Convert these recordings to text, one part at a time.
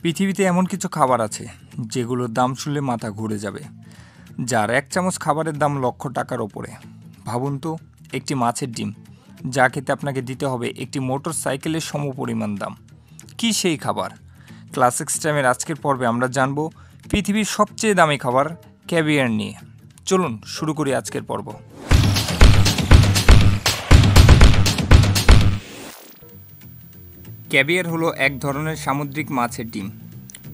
পৃথিবীতে এমন কিছু খাবার আছে যেগুলোর দাম শুনলে মাথা ঘুরে যাবে, যার এক চামচ খাবারের দাম লক্ষ টাকার ওপরে। ভাবুন তো, একটি মাছের ডিম, যা খেতে আপনাকে দিতে হবে একটি মোটর সাইকেলের সমপরিমাণ দাম। কি সেই খাবার? ক্লাসিক টাইমের আজকের পর্বে আমরা জানব পৃথিবীর সবচেয়ে দামি খাবার ক্যাভিয়ার নিয়ে। চলুন শুরু করি আজকের পর্ব। ক্যাভিয়ার হলো এক ধরনের সামুদ্রিক মাছের ডিম।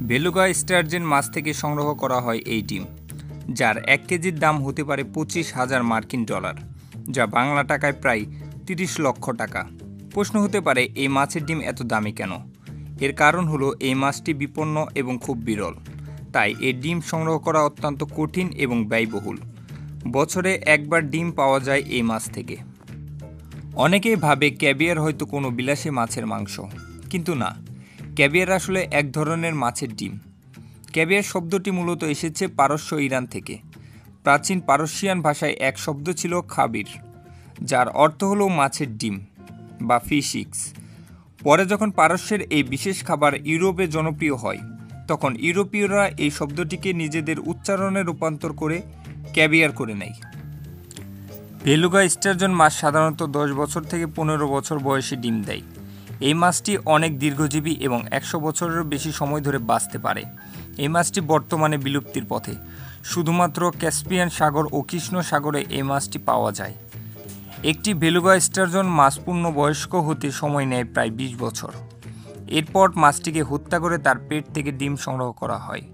বেলুগা স্টার্জেন মাছ থেকে সংগ্রহ করা হয় এই ডিম, যার 1 কেজির দাম হতে পারে $25,000 মার্কিন ডলার, যা বাংলা টাকায় প্রায় 30 লক্ষ টাকা। প্রশ্ন হতে পারে, এই মাছের ডিম এত দামি কেন? এর কারণ হলো এই মাছটি বিপন্ন এবং খুব বিরল, তাই এর ডিম সংগ্রহ করা অত্যন্ত কঠিন এবং ব্যয়বহুল। বছরে একবার ডিম পাওয়া যায় এই মাছ থেকে। অনেকেই ভাবে ক্যাভিয়ার হয়তো কোনো বিলাসী মাছের মাংস, কিন্তু না, ক্যাভিয়ার আসলে এক ধরনের মাছের ডিম। ক্যাভিয়ার শব্দটি মূলত এসেছে পারস্য ইরান থেকে। প্রাচীন পারস্যিয়ান ভাষায় এক শব্দ ছিল খাবির, যার অর্থ হলো মাছের ডিম বা ফিশিক্স। পরে যখন পারস্যের এই বিশেষ খাবার ইউরোপে জনপ্রিয় হয়, তখন ইউরোপীয়রা এই শব্দটিকে নিজেদের উচ্চারণে রূপান্তর করে ক্যাভিয়ার করে নেয়। বেলুগা স্টার্জন মাছ সাধারণত 10 বছর থেকে 15 বছর বয়সে ডিম দেয়। এই মাছটি অনেক দীর্ঘজীবী এবং 100 বছরেরও বেশি সময় ধরে বাঁচতে পারে। এই মাছটি বর্তমানে বিলুপ্তির পথে। শুধুমাত্র ক্যাস্পিয়ান সাগর ও কৃষ্ণ সাগরে এই মাছটি পাওয়া যায়। একটি বেলুগা স্টার্জন মাছ পূর্ণবয়স্ক হতে সময় নেয় প্রায় 20 বছর। এরপর মাছটিকে হত্যা করে তার পেট থেকে ডিম সংগ্রহ করা হয়।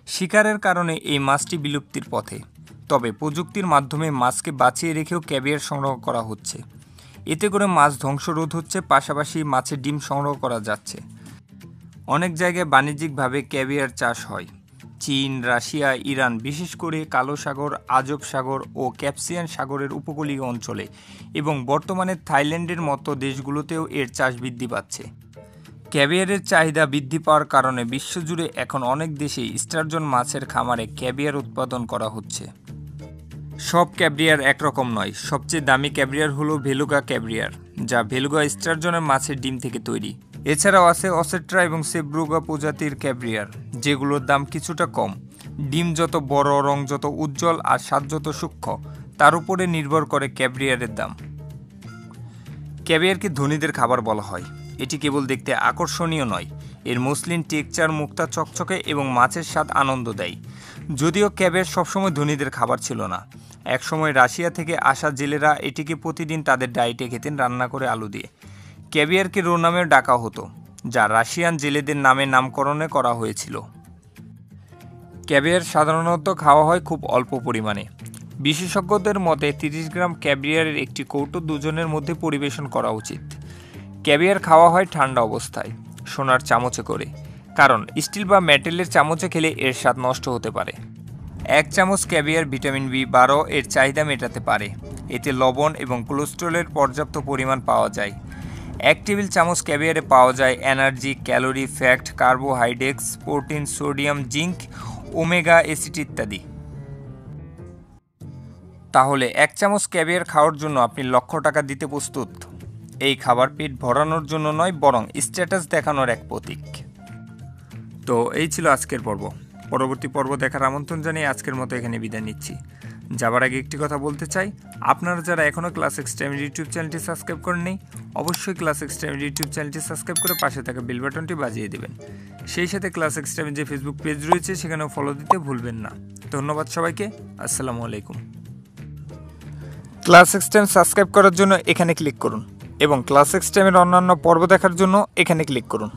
শিকারের কারণে এই মাছটি বিলুপ্তির পথে, তবে প্রযুক্তির মাধ্যমে মাছকে বাঁচিয়ে রেখেও ক্যাভিয়ার সংগ্রহ করা হচ্ছে। এতে করে মাছ ধ্বংসরোধ হচ্ছে, পাশাপাশি মাছের ডিম সংগ্রহ করা যাচ্ছে। অনেক জায়গায় বাণিজ্যিকভাবে ক্যাভিয়ার চাষ হয়। চীন, রাশিয়া, ইরান, বিশেষ করে কালো সাগর, আজব সাগর ও ক্যাস্পিয়ান সাগরের উপকূলীয় অঞ্চলে এবং বর্তমানে থাইল্যান্ডের মতো দেশগুলোতেও এর চাষ বৃদ্ধি পাচ্ছে। ক্যাভিয়ারের চাহিদা বৃদ্ধি পাওয়ার কারণে বিশ্বজুড়ে এখন অনেক দেশেই স্টার্জন মাছের খামারে ক্যাভিয়ার উৎপাদন করা হচ্ছে। সব ক্যাভিয়ার একরকম নয়। সবচেয়ে দামি ক্যাভিয়ার হলো বেলুগা ক্যাভিয়ার, যা বেলুগা স্টার্জনের মাছের ডিম থেকে তৈরি। এছাড়াও আছে অসেট্রা এবং সেব্রুগা প্রজাতির ক্যাভিয়ার, যেগুলোর দাম কিছুটা কম। ডিম যত বড়, রং যত উজ্জ্বল আর স্বাদ যত সূক্ষ্ম, তার উপরে নির্ভর করে ক্যাভিয়ারের দাম। ক্যাভিয়ারকে ধনীদের খাবার বলা হয়। এটি কেবল দেখতে আকর্ষণীয় নয়, এর মসৃণ টেক্সচার মুক্তা চকচকে এবং মাছের স্বাদ আনন্দ দেয়। যদিও ক্যাভিয়ার সবসময় ধনীদের খাবার ছিল না। একসময় রাশিয়া থেকে আসা জেলেরা এটিকে প্রতিদিন তাদের ডায়েটে খেতেন, রান্না করে আলু দিয়ে। ক্যাভিয়ারকে রো নামেও ডাকা হতো, যা রাশিয়ান জেলেদের নামে নামকরণে করা হয়েছিল। ক্যাভিয়ার সাধারণত খাওয়া হয় খুব অল্প পরিমাণে। বিশেষজ্ঞদের মতে 30 গ্রাম ক্যাভিয়ারের একটি কৌটো দুজনের মধ্যে পরিবেশন করা উচিত। ক্যাভিয়ার খাওয়া হয় ঠান্ডা অবস্থায়, সোনার চামচে করে, কারণ স্টিল বা মেটালের চামচে খেলে এর স্বাদ নষ্ট হতে পারে। 1 চামচ ক্যাভিয়ার ভিটামিন B12 এর চাহিদা মেটাতে পারে। এতে লবণ এবং কোলেস্টেরলের পর্যাপ্ত পরিমাণ পাওয়া যায়। 1 টেবিল চামচ ক্যাভিয়ারে পাওয়া যায় energy, calorie, fat, carbohydrates, protein, sodium, zinc, omega acid ইত্যাদি। তাহলে 1 চামচ ক্যাভিয়ার খাওয়ার জন্য আপনি লক্ষ টাকা দিতে প্রস্তুত? এই খাবার পেট ভরানোর জন্য নয়, বরং স্ট্যাটাস দেখানোর এক প্রতীক। তো এই ছিল আজকের পর্ব। পরবর্তী পর্ব দেখার আমন্ত্রণ জানিয়ে আজকের মতো এখানে বিদায় নিচ্ছি। যাবার আগে একটি কথা বলতে চাই, আপনারা যারা এখনও ক্লাসিক টাইম ইউটিউব চ্যানেলটি সাবস্ক্রাইব করেননি, অবশ্যই ক্লাসিক টাইম ইউটিউব চ্যানেলটি সাবস্ক্রাইব করে পাশে থাকা বেল বাটনটি বাজিয়ে দেবেন। সেই সাথে ক্লাসিক টাইমের যে ফেসবুক পেজ রয়েছে সেখানেও ফলো দিতে ভুলবেন না। ধন্যবাদ সবাইকে। আসসালামু আলাইকুম। ক্লাসিক টাইম সাবস্ক্রাইব করার জন্য এখানে ক্লিক করুন এবং ক্লাসিক টাইমের অন্যান্য পর্ব দেখার জন্য এখানে ক্লিক করুন।